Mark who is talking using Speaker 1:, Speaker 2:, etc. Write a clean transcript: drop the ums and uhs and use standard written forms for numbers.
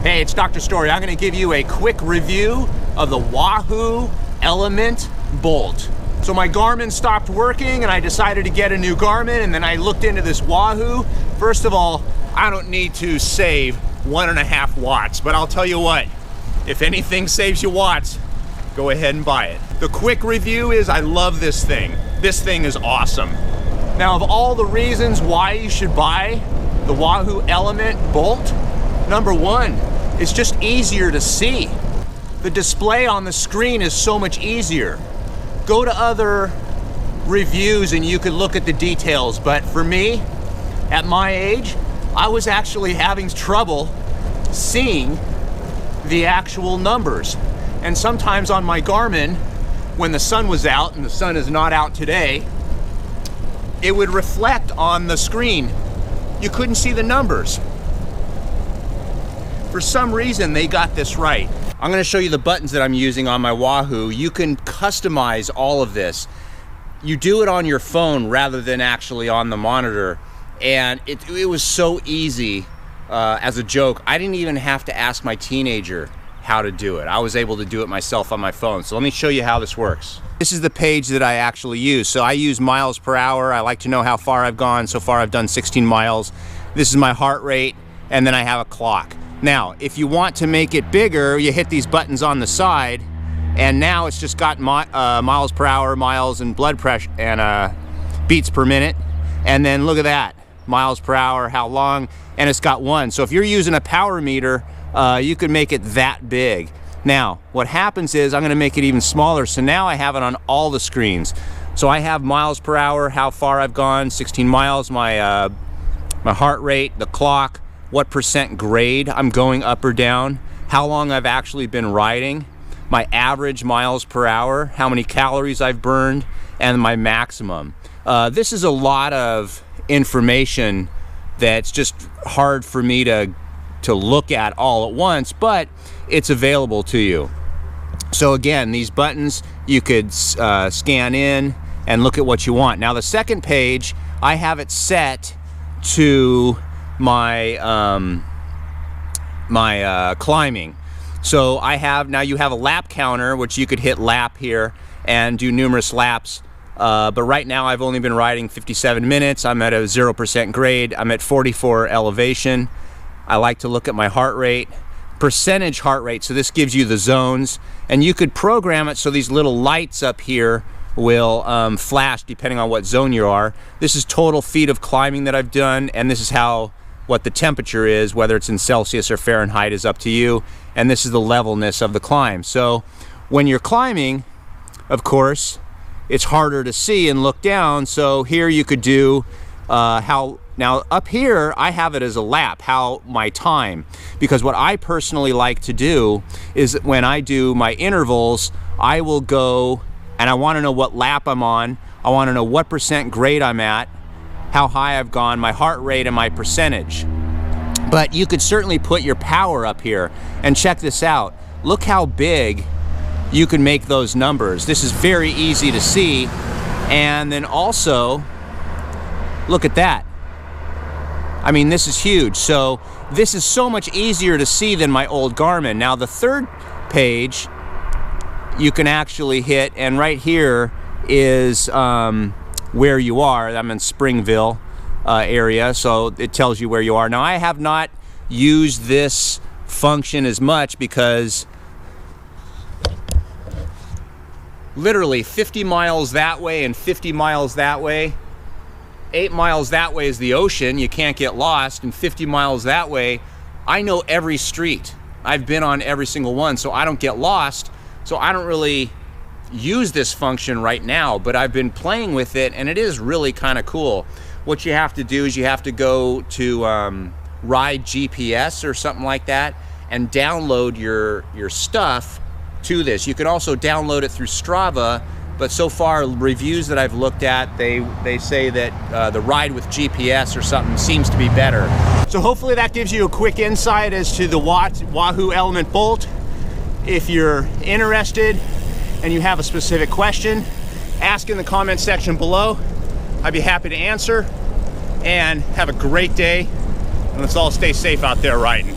Speaker 1: Hey, it's Dr. Story. I'm going to give you a quick review of the Wahoo Element Bolt. So my Garmin stopped working and I decided to get a new Garmin, and then I looked into this Wahoo. First of all, I don't need to save 1.5 watts, but I'll tell you what, if anything saves you watts, go ahead and buy it. The quick review is I love this thing. This thing is awesome. Now, of all the reasons why you should buy the Wahoo Element Bolt, number one, it's just easier to see. The display on the screen is so much easier. Go to other reviews and you could look at the details, but for me, at my age, I was actually having trouble seeing the actual numbers. And sometimes on my Garmin, when the sun was out, and the sun is not out today, it would reflect on the screen. You couldn't see the numbers. For some reason, they got this right. I'm gonna show you the buttons that I'm using on my Wahoo. You can customize all of this. You do it on your phone rather than actually on the monitor. And it was so easy. As a joke, I didn't even have to ask my teenager how to do it. I was able to do it myself on my phone. So let me show you how this works. This is the page that I actually use. So I use miles per hour. I like to know how far I've gone. So far I've done 16 miles. This is my heart rate, and then I have a clock. Now, if you want to make it bigger, you hit these buttons on the side, and now it's just got miles per hour, miles, and blood pressure, and beats per minute. And then look at that, miles per hour, how long, and it's got one. So if you're using a power meter, you could make it that big. Now, what happens is I'm gonna make it even smaller, so now I have it on all the screens. So I have miles per hour, how far I've gone, 16 miles, my heart rate, the clock, what percent grade I'm going up or down, how long I've actually been riding, my average miles per hour, how many calories I've burned, and my maximum. This is a lot of information that's just hard for me to look at all at once, but it's available to you. So again, these buttons, you could scan in and look at what you want. Now the second page, I have it set to my climbing. So now you have a lap counter, which you could hit lap here and do numerous laps. But right now I've only been riding 57 minutes. I'm at a 0% grade. I'm at 44 elevation. I like to look at my heart rate, percentage heart rate. So this gives you the zones, and you could program it so these little lights up here will flash depending on what zone you are. This is total feet of climbing that I've done, and this is what the temperature is, whether it's in Celsius or Fahrenheit is up to you, and this is the levelness of the climb. So when you're climbing, of course, it's harder to see and look down, so here you could do now up here I have it as a lap, my time, because what I personally like to do is when I do my intervals, I will go and I want to know what lap I'm on, I want to know what percent grade I'm at, how high I've gone, my heart rate, and my percentage. But you could certainly put your power up here, and check this out. Look how big you can make those numbers. This is very easy to see. And then also, look at that. I mean, this is huge. So this is so much easier to see than my old Garmin. Now the third page, you can actually hit, and right here is where you are. I'm in Springville area, so it tells you where you are. Now I have not used this function as much because literally 50 miles that way and 50 miles that way, 8 miles that way is the ocean, you can't get lost, and 50 miles that way, I know every street. I've been on every single one, so I don't get lost, so I don't really use this function right now, but I've been playing with it, and it is really kind of cool. What you have to do is you have to go to Ride GPS or something like that and download your stuff to this. You can also download it through Strava, but so far reviews that I've looked at, they say that the Ride with GPS or something seems to be better. So hopefully that gives you a quick insight as to the Wahoo Element Bolt. If you're interested and you have a specific question, ask in the comment section below. I'd be happy to answer. And have a great day, and let's all stay safe out there riding.